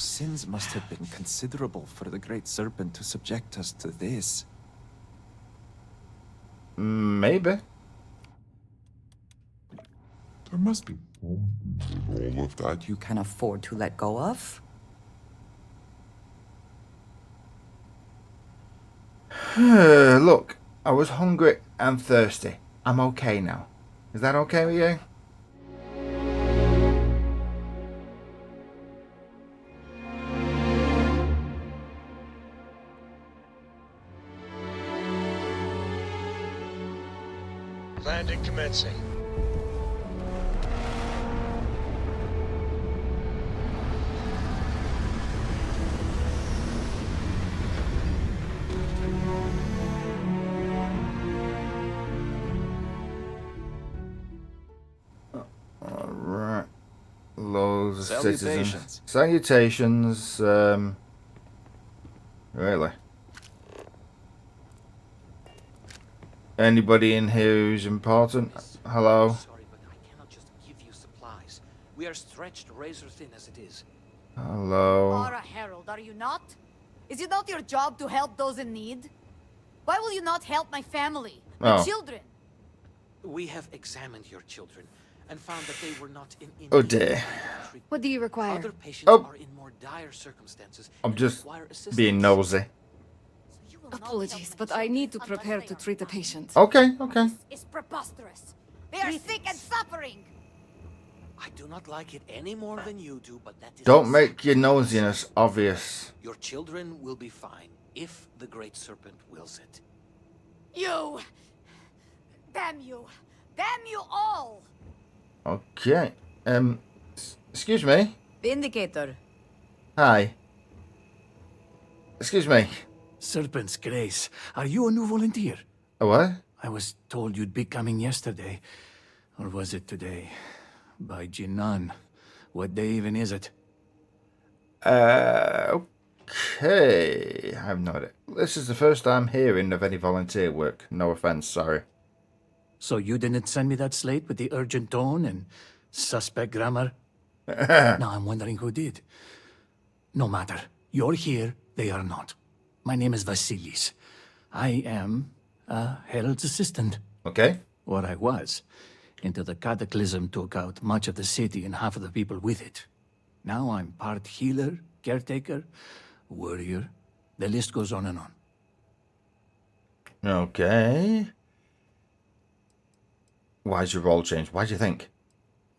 sins must have been considerable for the Great Serpent to subject us to this. Maybe. There must be all of that You can afford to let go of? Look, I was hungry and thirsty. I'm okay now. Is that okay with you? Landing commencing. Alright. Loads of Salutations. citizens. Salutations. Really? Anybody in here who's important? Hello? Sorry, but I cannot just give you supplies. We are stretched razor thin as it is. Hello? Are a herald, are you not? Is it not your job to help those in need? Why will you not help my family, my children? We have examined your children and found that they were not in Oh dear. What do you require? Other patients Oh. are in more dire circumstances. I'm and just require assistance. being nosy. You will not Apologies, help but my I need to children prepare unless to they treat a are fine. patient. Okay, okay. It's preposterous. They are sick and suffering. I do not like it any more than you do, but that is Don't make your nosiness obvious. Your children will be fine if the Great Serpent wills it. You! Damn you! Damn you all! Okay. Excuse me. Vindicator. Hi. Excuse me. Serpent's Grace, are you a new volunteer? A what? I was told you'd be coming yesterday. Or was it today? By Jinan. What day even is it? Okay. I have no idea. This is the first I'm hearing of any volunteer work. No offense, sorry. So you didn't send me that slate with the urgent tone and suspect grammar? Now I'm wondering who did. No matter. You're here, they are not. My name is Vasilis. I am a herald's assistant. Okay. Or I was, until the cataclysm took out much of the city and half of the people with it. Now I'm part healer, caretaker, warrior. The list goes on and on. Okay. Why's your role changed? Why do you think?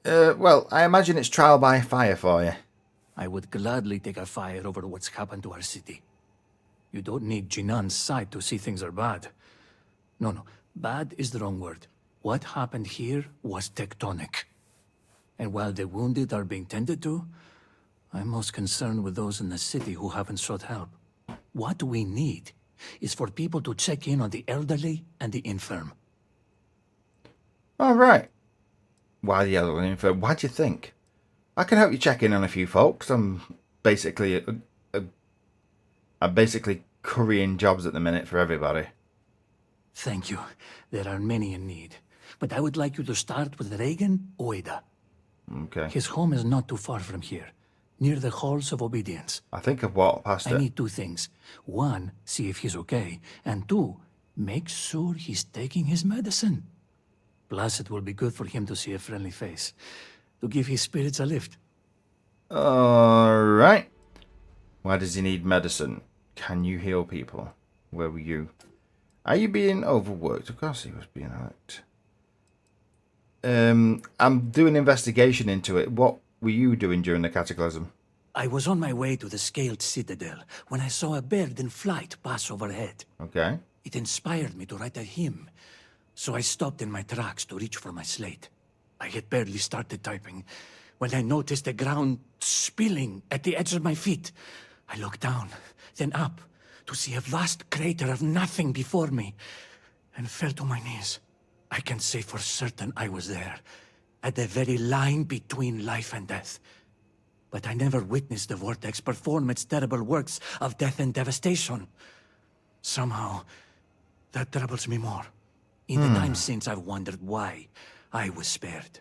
Well, I imagine it's trial by fire for you. I would gladly take a fire over what's happened to our city. You don't need Jinan's sight to see things are bad. No, bad is the wrong word. What happened here was tectonic. And while the wounded are being tended to, I'm most concerned with those in the city who haven't sought help. What we need is for people to check in on the elderly and the infirm. All right. Why the elderly infirm? What do you think? I can help you check in on a few folks. I'm basically currying jobs at the minute for everybody. Thank you. There are many in need. But I would like you to start with Reagan Oeda. Okay. His home is not too far from here, near the Halls of Obedience. I think I've walked past I it. need two things. One, see if he's okay. And two, make sure he's taking his medicine. Plus, it will be good for him to see a friendly face, to give his spirits a lift. All right. Why does he need medicine? Can you heal people? Where were you? Are you being overworked? Of course he was being overworked. I'm doing an investigation into it. What were you doing during the cataclysm? I was on my way to the Scaled Citadel when I saw a bird in flight pass overhead. Okay. It inspired me to write a hymn, so I stopped in my tracks to reach for my slate. I had barely started typing when I noticed the ground spilling at the edge of my feet. I looked down, then up, to see a vast crater of nothing before me, and fell to my knees. I can say for certain I was there, at the very line between life and death. But I never witnessed the vortex perform its terrible works of death and devastation. Somehow, that troubles me more. In the time since, I've wondered why I was spared,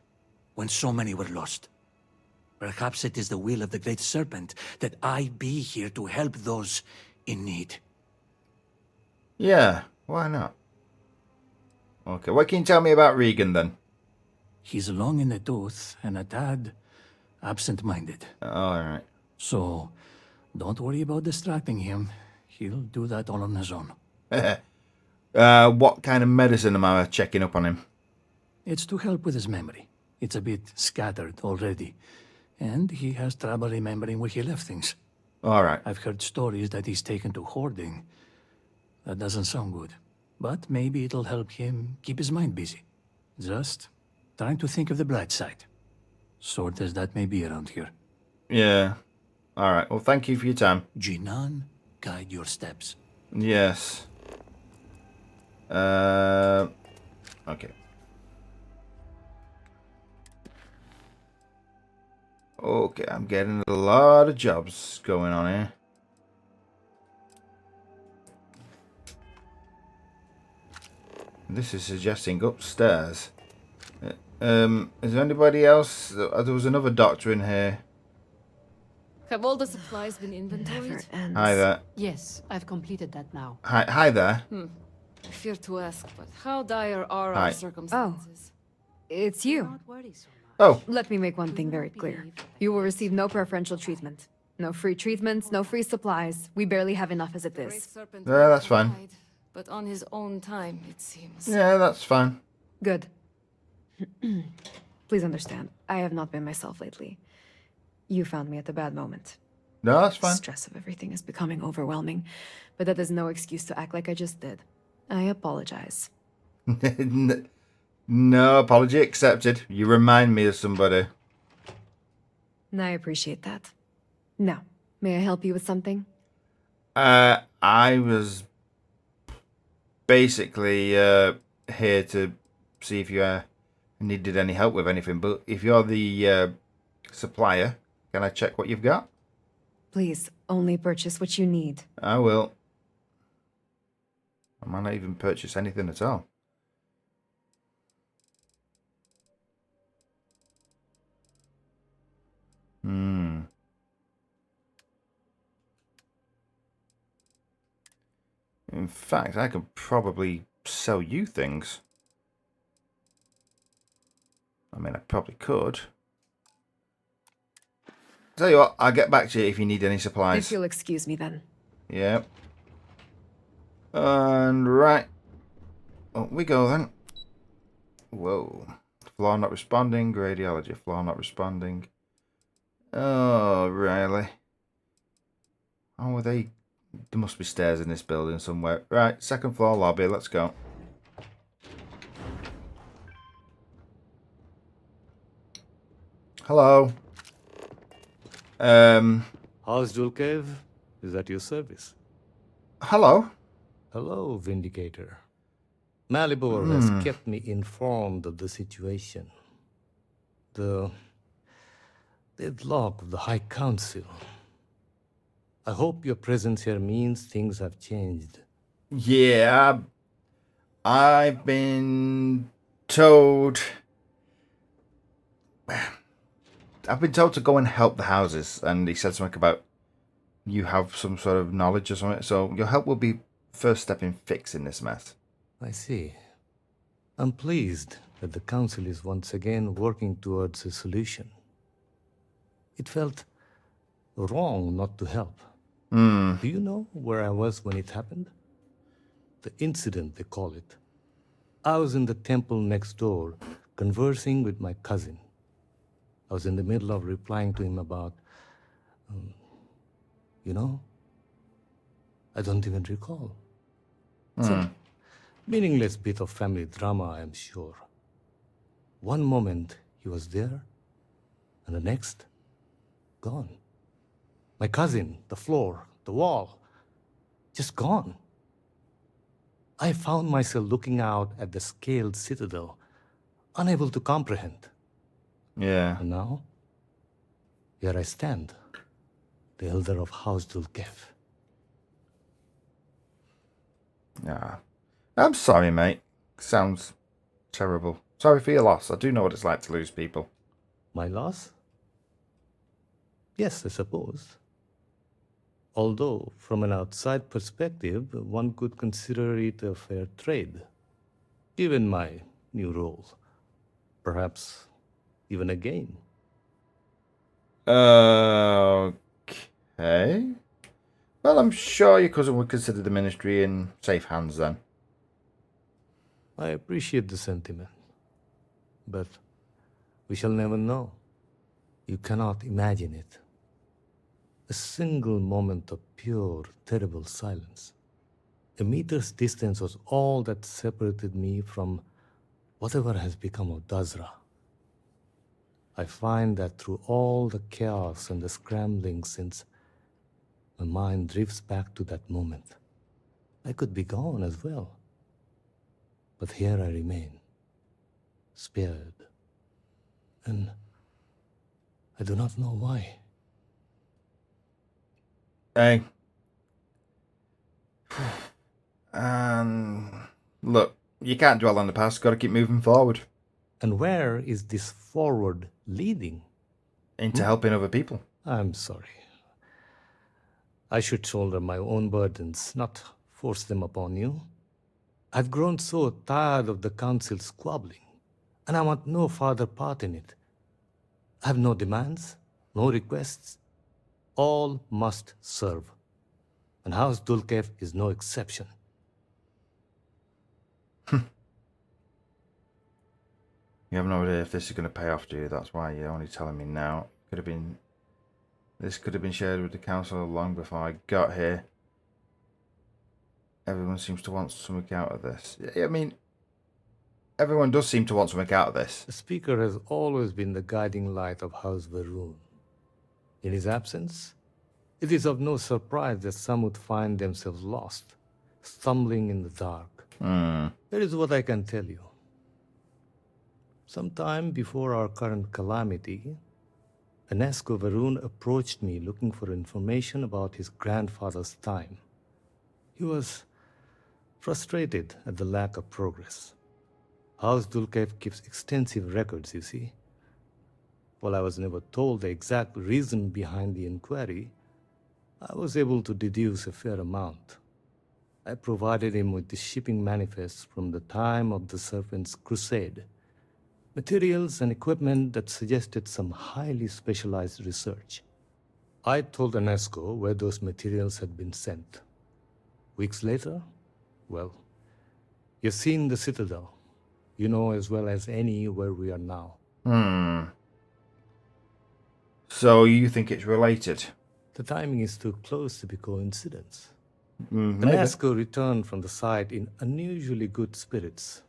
when so many were lost. Perhaps it is the will of the Great Serpent that I be here to help those in need. Yeah, why not? Okay, what can you tell me about Regan then? He's long in the tooth and a tad absent-minded. Alright. So, don't worry about distracting him. He'll do that all on his own. What kind of medicine am I checking up on him? It's to help with his memory. It's a bit scattered already. And he has trouble remembering where he left things. Alright. I've heard stories that he's taken to hoarding. That doesn't sound good. But maybe it'll help him keep his mind busy. Just trying to think of the bright side. Sort as that may be around here. Yeah. Alright, well thank you for your time. Jinan, guide your steps. Yes. Okay. Okay, I'm getting a lot of jobs going on here. This is suggesting upstairs. Is there anybody else? There was another doctor in here. Have all the supplies been inventoried? Hi there. Yes, I've completed that now. Hi there. I fear to ask, but how dire are Hi. our circumstances? It's you. Not worry so much. Oh, Let me make one thing very clear. You will receive no preferential treatment. No free treatments, no free supplies. We barely have enough as it The Great is. Serpent Yeah, will that's fine. provide, but on his own time, it seems. yeah, that's fine. Good. Please understand, I have not been myself lately. You found me at the bad moment. No, that's fine. Stress of everything is becoming overwhelming, but that is no excuse to act like I just did. I apologize. No apology accepted. You remind me of somebody. And I appreciate that. Now, may I help you with something? I was basically here to see if you needed any help with anything, but if you're the supplier, can I check what you've got? Please, only purchase what you need. I will. I might not even purchase anything at all. In fact, I could probably sell you things. I mean, I probably could. Tell you what, I'll get back to you if you need any supplies. If you'll excuse me then. Yep. And right. Up we go then. Whoa. Floor not responding. Radiology. Floor not responding. Oh, really? Oh, are they... There must be stairs in this building somewhere. Right, second floor lobby. Let's go. Hello. How's Jewel Cave? Is at your service. Hello. Hello, Vindicator. Malibor has kept me informed of the situation. The deadlock of the High Council. I hope your presence here means things have changed. Yeah, I've been told... I've been told to go and help the houses, and he said something about you have some sort of knowledge or something, so your help will be first step in fixing this mess. I see. I'm pleased that the Council is once again working towards a solution. It felt wrong not to help. Do you know where I was when it happened? The incident, they call it. I was in the temple next door, conversing with my cousin. I was in the middle of replying to him about... you know? I don't even recall. Some meaningless bit of family drama, I am sure. One moment, he was there, and the next, gone. My cousin, the floor, the wall, just gone. I found myself looking out at the scaled citadel, unable to comprehend. Yeah. And now, here I stand, the elder of House Dulkev. Yeah. I'm sorry, mate. Sounds terrible. Sorry for your loss. I do know what it's like to lose people. My loss? Yes, I suppose. Although, from an outside perspective, one could consider it a fair trade, given my new role. Perhaps even a gain. Okay. Well, I'm sure your cousin would consider the ministry in safe hands then. I appreciate the sentiment, but we shall never know. You cannot imagine it. A single moment of pure, terrible silence. A meter's distance was all that separated me from whatever has become of Dazra. I find that through all the chaos and the scrambling since, my mind drifts back to that moment. I could be gone as well. But here I remain, spared. And I do not know why. Hey. And look, you can't dwell on the past, gotta keep moving forward. And where is this forward leading? Into helping other people. I'm sorry. I should shoulder my own burdens, not force them upon you. I've grown so tired of the council squabbling, and I want no further part in it. I have no demands, no requests. All must serve. And House Dulkev is no exception. You have no idea if this is going to pay off, do you? That's why you're only telling me now. This could have been shared with the council long before I got here. Everyone seems to want something out of this. I mean, everyone does seem to want something out of this. The Speaker has always been the guiding light of House Varun. In his absence, it is of no surprise that some would find themselves lost, stumbling in the dark. Here is what I can tell you. Sometime before our current calamity, Enesco Varun approached me looking for information about his grandfather's time. He was frustrated at the lack of progress. House Dulkev keeps extensive records, you see. While I was never told the exact reason behind the inquiry, I was able to deduce a fair amount. I provided him with the shipping manifests from the time of the Serpent's Crusade, materials and equipment that suggested some highly specialized research. I told Enesco where those materials had been sent. Weeks later, well, you've seen the Citadel. You know as well as any where we are now. So you think it's related? The timing is too close to be coincidence. Maybe. Enesco returned from the site in unusually good spirits.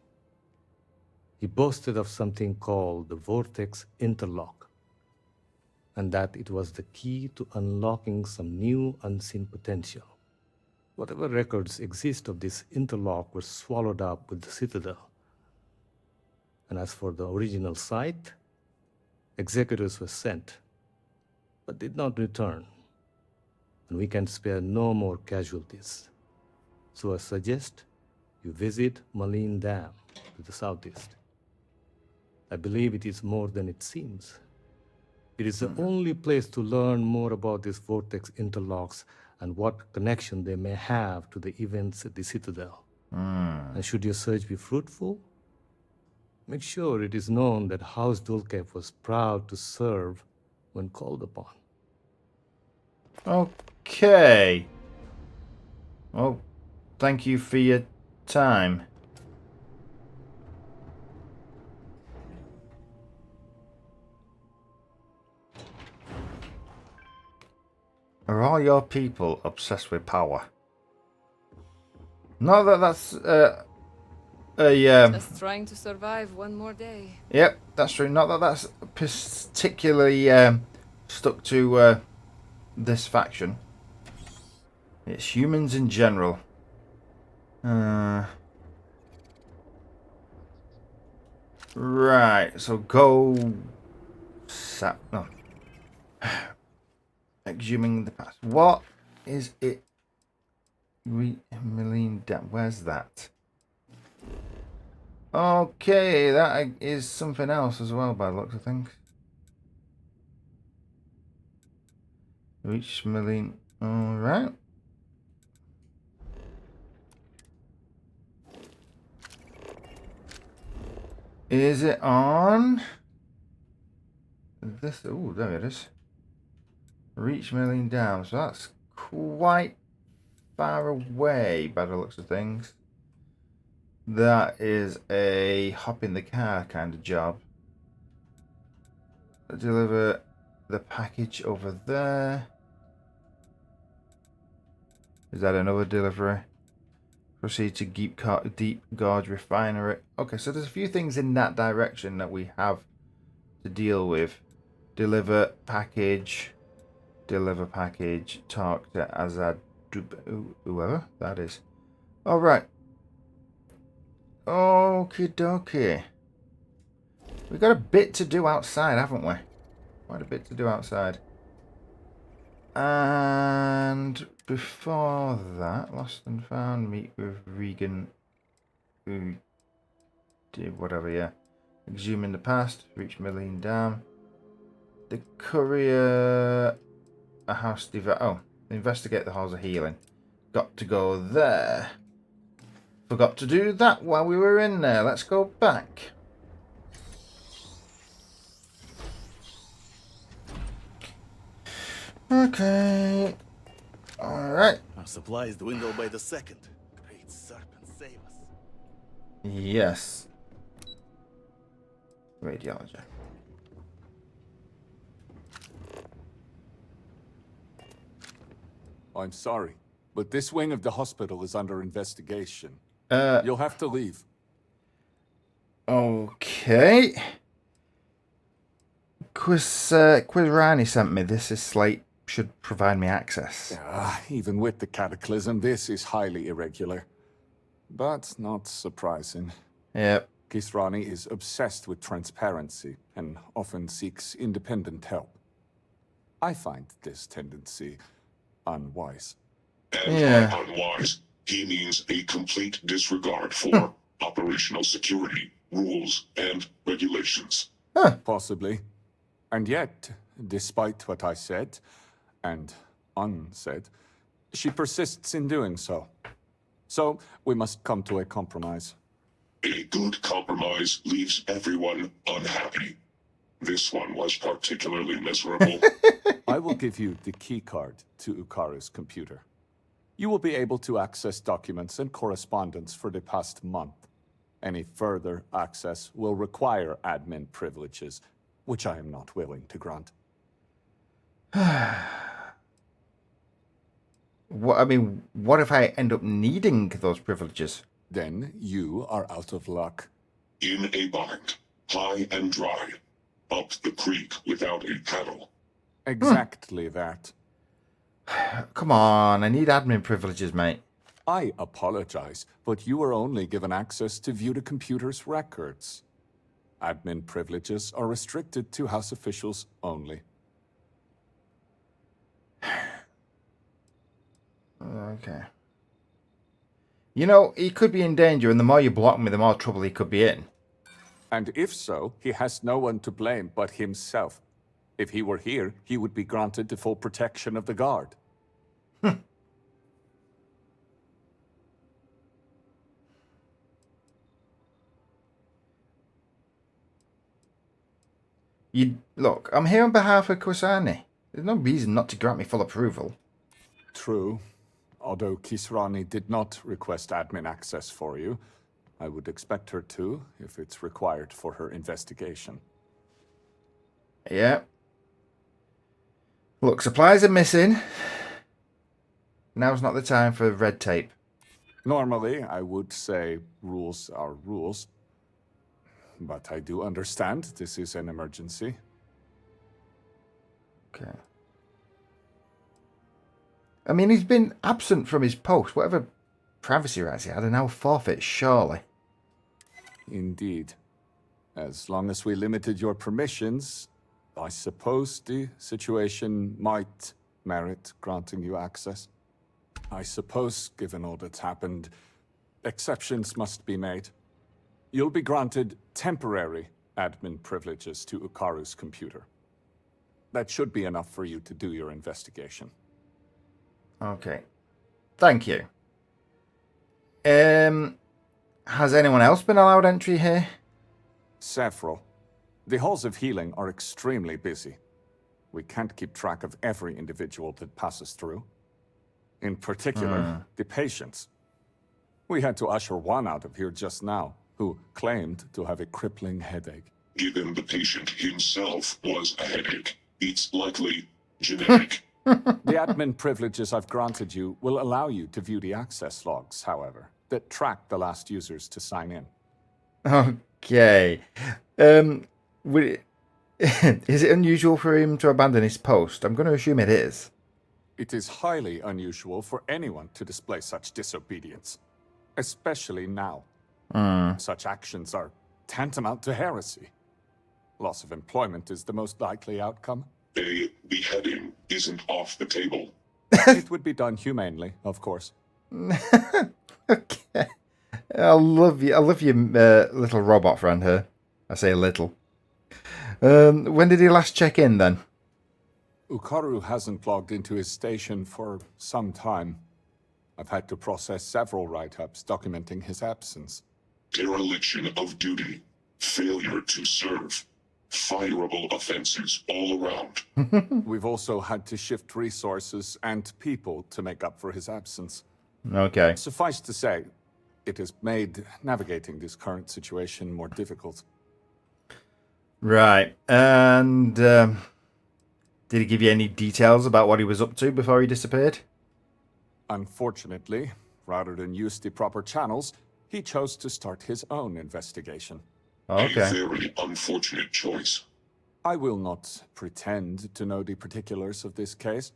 He boasted of something called the Vortex Interlock, and that it was the key to unlocking some new unseen potential. Whatever records exist of this interlock were swallowed up with the Citadel. And as for the original site, executors were sent, but did not return. And we can spare no more casualties. So I suggest you visit Malin Dam to the southeast. I believe it is more than it seems. It is the only place to learn more about these vortex interlocks and what connection they may have to the events at the Citadel. And should your search be fruitful, make sure it is known that House Dulkev was proud to serve when called upon. Okay. Well, thank you for your time. Are all your people obsessed with power? Not that that's Just trying to survive one more day. Yep, that's true. Not that that's particularly stuck to this faction. It's humans in general. Right, so go... No. Exhuming the past. What is it? Where's that? Okay, that is something else as well by the looks of things. Reach Milling. Alright. Is it on this? Oh, there it is. Reach Milling down. So that's quite far away by the looks of things. That is a hop in the car kind of job. Deliver the package over there. Is that another delivery? Proceed to Deep Gorge Refinery. Okay, so there's a few things in that direction that we have to deal with. Deliver package. Deliver package. Talk to Azad. Whoever that is. Alright. Okie dokie. We've got a bit to do outside, haven't we? Quite a bit to do outside. And before that, lost and found, meet with Regan, who did whatever, yeah. Exhuming the past, reach Milling Dam. The courier, a house investigate the halls of healing. Got to go there. Forgot to do that while we were in there. Let's go back. Okay. Alright. Our supplies dwindle by the second. Great serpent, save us. Yes. Radiology. I'm sorry, but this wing of the hospital is under investigation. You'll have to leave. Okay. Quizrani sent me this. Is Slate should provide me access. Even with the cataclysm, this is highly irregular. But not surprising. Yep. Kisrani is obsessed with transparency and often seeks independent help. I find this tendency unwise. And by unwise, he means a complete disregard for operational security, rules, and regulations. Possibly. And yet, despite what I said, and unsaid, she persists in doing so. So, we must come to a compromise. A good compromise leaves everyone unhappy. This one was particularly miserable. I will give you the keycard to Ukaru's computer. You will be able to access documents and correspondence for the past month. Any further access will require admin privileges, which I am not willing to grant. What if I end up needing those privileges? Then you are out of luck. In a bind, high and dry, up the creek without a paddle. Exactly that. Come on, I need admin privileges, mate. I apologize, but you were only given access to view the computer's records. Admin privileges are restricted to House officials only. Okay. You know, he could be in danger, and the more you block me, the more trouble he could be in. And if so, he has no one to blame but himself. If he were here, he would be granted the full protection of the guard. Look, I'm here on behalf of Kusani. There's no reason not to grant me full approval. True. Although Kisrani did not request admin access for you, I would expect her to, if it's required for her investigation. Yeah. Look, supplies are missing. Now's not the time for red tape. Normally, I would say rules are rules. But I do understand this is an emergency. Okay. I mean, he's been absent from his post. Whatever privacy rights he had are now forfeit, surely. Indeed. As long as we limited your permissions, I suppose the situation might merit granting you access. I suppose, given all that's happened, exceptions must be made. You'll be granted temporary admin privileges to Ukaru's computer. that should be enough for you to do your investigation. Okay. Thank you. Has anyone else been allowed entry here? Several. The halls of healing are extremely busy. We can't keep track of every individual that passes through. In particular, the patients. We had to usher one out of here just now, who claimed to have a crippling headache. Given the patient himself was a headache, it's likely genetic. The admin privileges I've granted you will allow you to view the access logs, however, that track the last users to sign in. Okay. Is it unusual for him to abandon his post? I'm going to assume it is. It is highly unusual for anyone to display such disobedience, especially now. Such actions are tantamount to heresy. Loss of employment is the most likely outcome. A beheading isn't off the table. It would be done humanely, of course. Okay. I love you, little robot friend here. I say little. When did he last check in then? Ukaru hasn't logged into his station for some time. I've had to process several write-ups documenting his absence. Dereliction of duty, failure to serve, fireable offenses all around. We've also had to shift resources and people to make up for his absence. Okay. Suffice to say, it has made navigating this current situation more difficult. Right. And did he give you any details about what he was up to before he disappeared? Unfortunately, rather than use the proper channels, he chose to start his own investigation. Okay. A very unfortunate choice. I will not pretend to know the particulars of this case.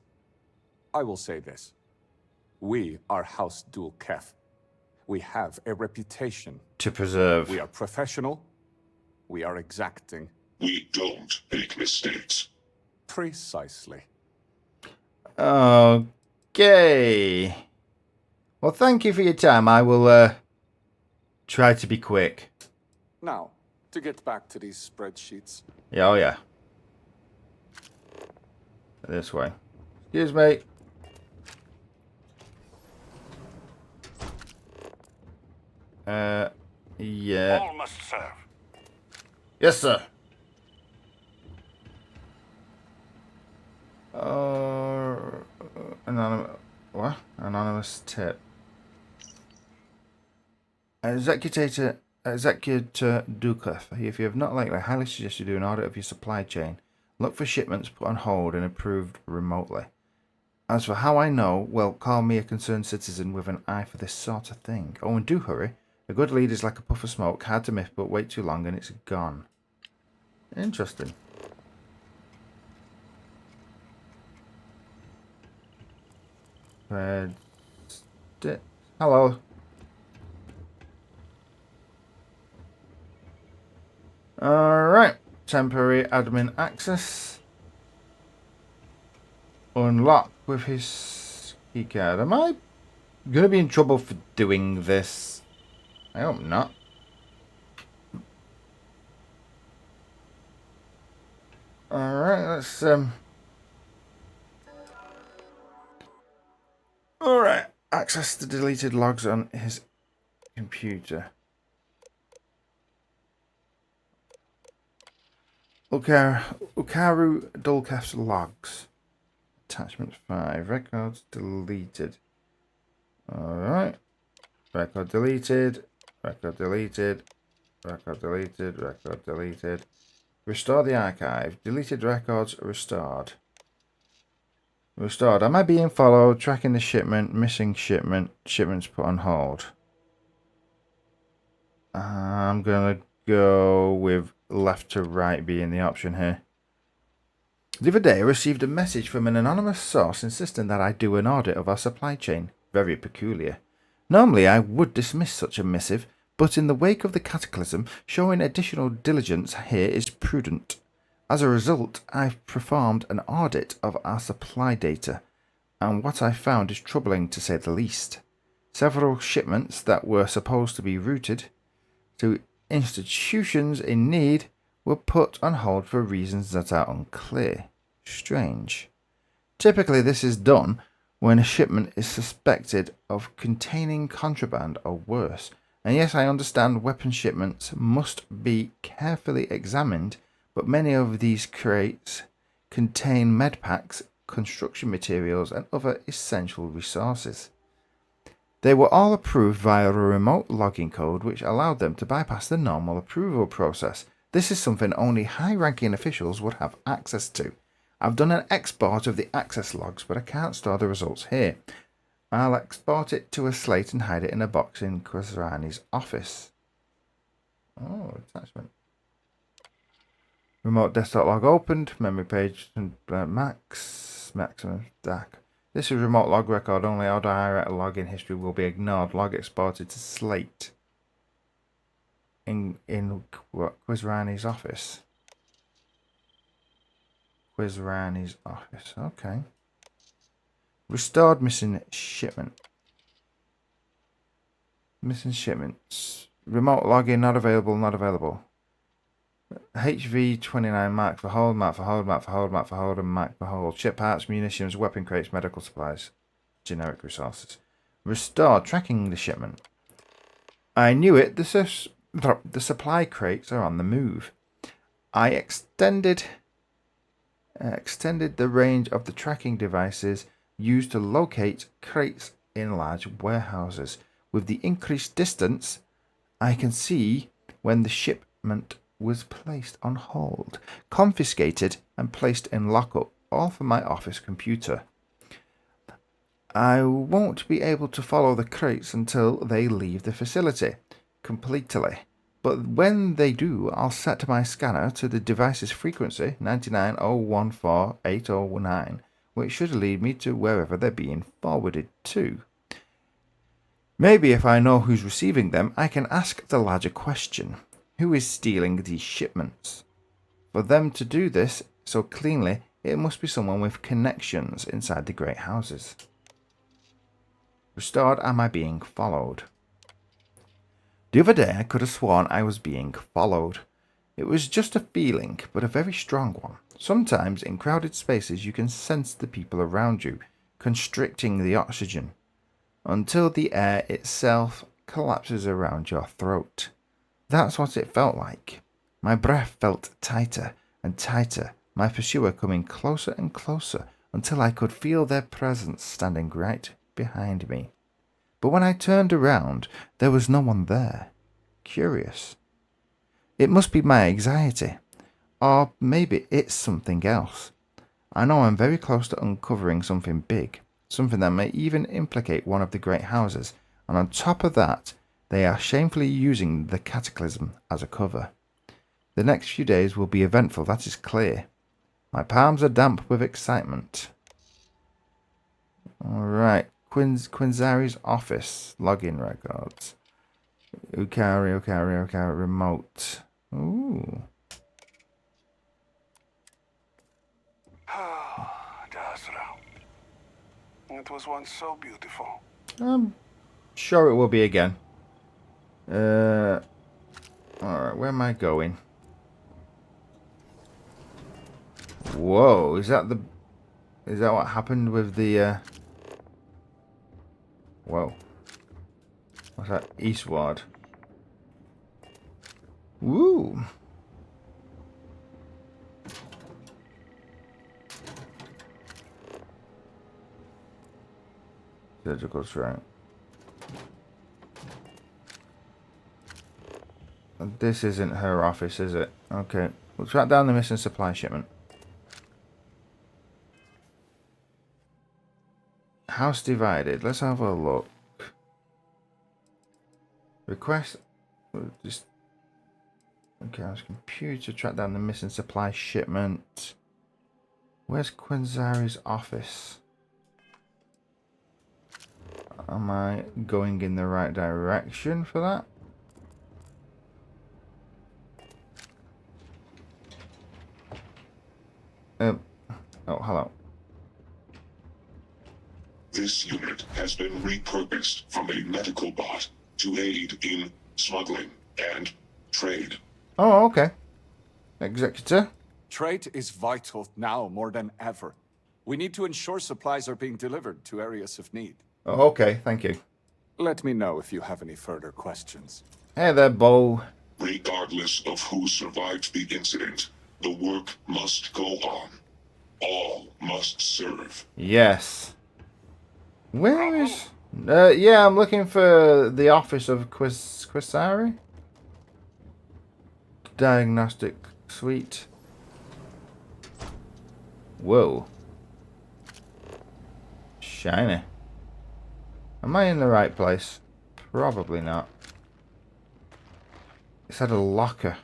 I will say this. We are House Dul Kef. We have a reputation To preserve. We are professional. We are exacting. We don't make mistakes. Precisely. Okay. Well, thank you for your time. I will try to be quick. Now, to get back to these spreadsheets. Yeah, oh yeah. This way. Excuse me. Yeah. All must serve. Yes, sir. What? Anonymous tip. Executor Dukov. If you have not lately, I highly suggest you do an audit of your supply chain. Look for shipments put on hold and approved remotely. As for how I know, well, call me a concerned citizen with an eye for this sort of thing. Oh, and do hurry. A good lead is like a puff of smoke, hard to miss, but wait too long and it's gone. Interesting. Hello. Alright. Temporary admin access. Unlock with his keycard. Am I going to be in trouble for doing this? I hope not. Alright, let's Alright, access the deleted logs on his computer. Ukaru Dulkef's logs. Attachment 5. Records deleted. Alright. Record deleted. Record deleted. Record deleted. Record deleted. Restore the archive. Deleted records restored. Restored. Am I being followed? Tracking the shipment. Missing shipment. Shipments put on hold. I'm going to go with left to right being the option here. The other day I received a message from an anonymous source insisting that I do an audit of our supply chain. Very peculiar. Normally I would dismiss such a missive, but in the wake of the cataclysm, showing additional diligence here is prudent. As a result, I've performed an audit of our supply data, and what I found is troubling to say the least. Several shipments that were supposed to be routed to institutions in need were put on hold for reasons that are unclear. Strange. Typically, this is done when a shipment is suspected of containing contraband or worse. And yes, I understand weapon shipments must be carefully examined, but many of these crates contain medpacks, construction materials, and other essential resources. They were all approved via a remote logging code which allowed them to bypass the normal approval process. This is something only high-ranking officials would have access to. I've done an export of the access logs, but I can't store the results here. I'll export it to a slate and hide it in a box in Quizrani's office. Oh, attachment. Remote desktop log opened. Memory page maximum stack. This is remote log record only. All direct login history will be ignored. Log exported to slate. In Quizrani's office. Quizrani's office. Okay. Restored missing shipment. Missing shipments. Remote login not available. Not available. HV-29 mark for hold, mark for hold, mark for hold, mark for hold, and mark for hold. Chip parts, munitions, weapon crates, medical supplies. Generic resources. Restore. Tracking the shipment. I knew it. The supply crates are on the move. I extended the range of the tracking devices used to locate crates in large warehouses. With the increased distance, I can see when the shipment was placed on hold, confiscated, and placed in lockup, all from my office computer. I won't be able to follow the crates until they leave the facility completely. But when they do, I'll set my scanner to the device's frequency, 99014809, which should lead me to wherever they're being forwarded to. Maybe if I know who's receiving them, I can ask the larger question. Who is stealing these shipments? For them to do this so cleanly, it must be someone with connections inside the great houses. Restored, am I being followed? The other day I could have sworn I was being followed. It was just a feeling, but a very strong one. Sometimes in crowded spaces you can sense the people around you, constricting the oxygen, until the air itself collapses around your throat. That's what it felt like. My breath felt tighter and tighter, my pursuer coming closer and closer until I could feel their presence standing right behind me. But when I turned around, there was no one there. Curious. It must be my anxiety. Or maybe it's something else. I know I'm very close to uncovering something big, something that may even implicate one of the great houses, and on top of that, they are shamefully using the cataclysm as a cover. The next few days will be eventful, that is clear. My palms are damp with excitement. Alright, Quinzari's office, login records. Ukari, remote. Ooh. Dasra. It was once so beautiful. I'm sure it will be again. Alright, where am I going? Whoa, is that what happened with the whoa. What's that? Eastward. Woo! Surgical shrine. This isn't her office, is it? Okay. We'll track down the missing supply shipment. House divided. Let's have a look. Request. Just. Okay, house computer. Track down the missing supply shipment. Where's Quinzari's office? Am I going in the right direction for that? Oh, hello. This unit has been repurposed from a medical bot to aid in smuggling and trade. Oh, okay. Executor. Trade is vital now more than ever. We need to ensure supplies are being delivered to areas of need. Oh, okay, thank you. Let me know if you have any further questions. Hey there, Bo. Regardless of who survived the incident, the work must go on. All must serve. Yes. Where is... yeah, I'm looking for the office of Quisari? Diagnostic suite. Whoa. Shiny. Am I in the right place? Probably not. It's had a locker.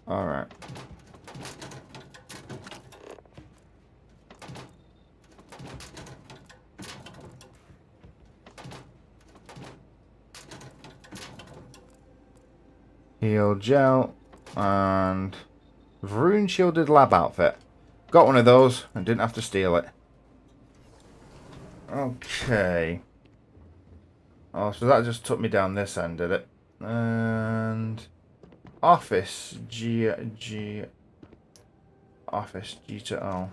Alright. Heal gel and rune shielded lab outfit. Got one of those and didn't have to steal it. Okay. Oh, so that just took me down this end, did it? And office office G to O.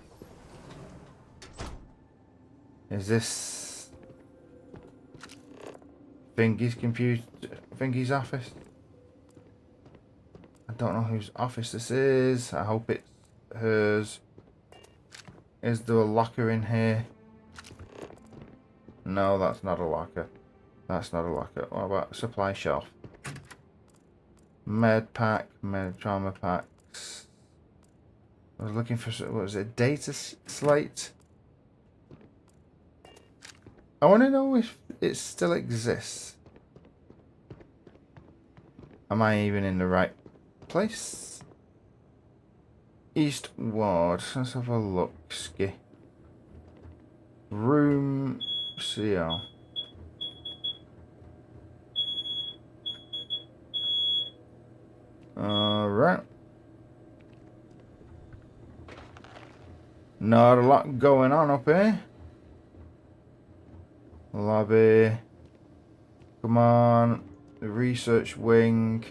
Is this Thingy's office? I don't know whose office this is. I hope it's hers. Is there a locker in here? No, that's not a locker. That's not a locker. What about supply shelf? Med pack, med trauma packs. I was looking for, what was it, data slate? I want to know if it still exists. Am I even in the right place? East Ward. Let's have a look. Ski. Room CO. Alright. Not a lot going on up here. Lobby. Come on. The research wing.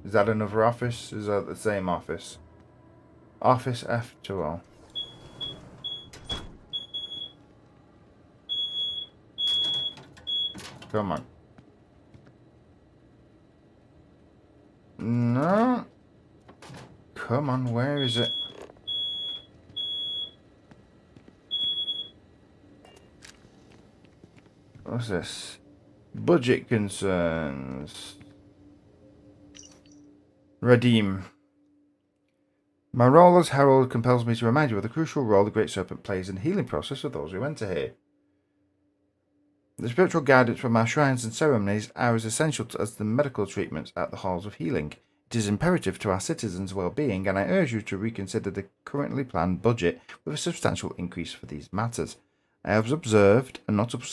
Is that another office? Is that the same office? Office F2O. Come on. No. Come on, where is it? What's this? Budget concerns. Redeem. My role as Herald compels me to remind you of the crucial role the Great Serpent plays in the healing process of those who enter here. The spiritual guidance from our shrines and ceremonies are as essential as the medical treatments at the halls of healing. It is imperative to our citizens' well-being, and I urge you to reconsider the currently planned budget with a substantial increase for these matters. I have observed a noticeable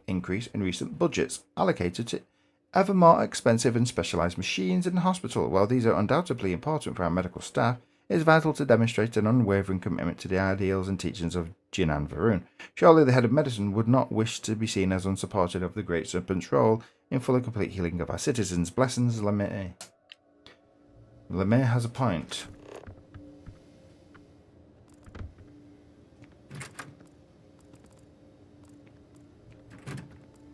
increase in recent budgets allocated to ever more expensive and specialized machines in the hospital. While these are undoubtedly important for our medical staff, it is vital to demonstrate an unwavering commitment to the ideals and teachings of Jinan Varun. Surely the head of medicine would not wish to be seen as unsupported of the Great Serpent's role in full and complete healing of our citizens. Blessings, Lemay. Lemay has a point.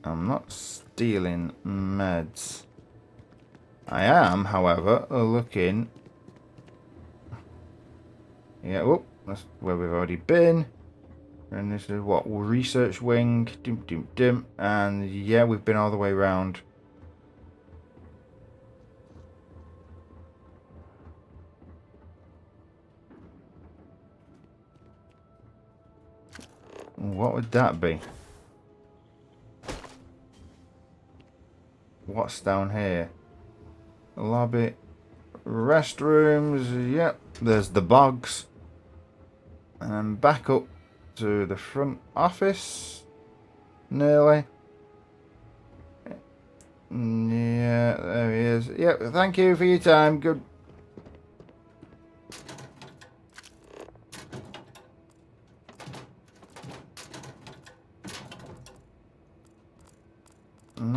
I'm not stealing meds. I am, however, looking... Yeah, whoop, that's where we've already been. And this is what? Research wing. Dim, dim, dim. And yeah, we've been all the way around. What would that be? What's down here? Lobby. Restrooms. Yep. There's the bogs. And back up to the front office. Nearly. Yeah, there he is. Yep, thank you for your time. Good.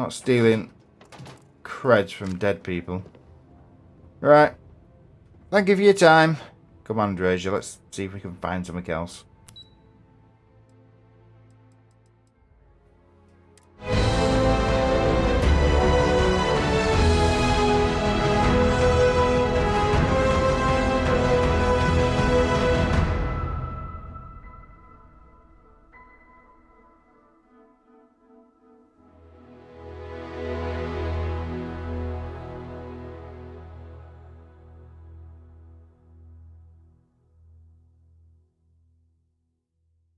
Not stealing creds from dead people. Right. Thank you for your time. Come on, Drazier, let's see if we can find something else.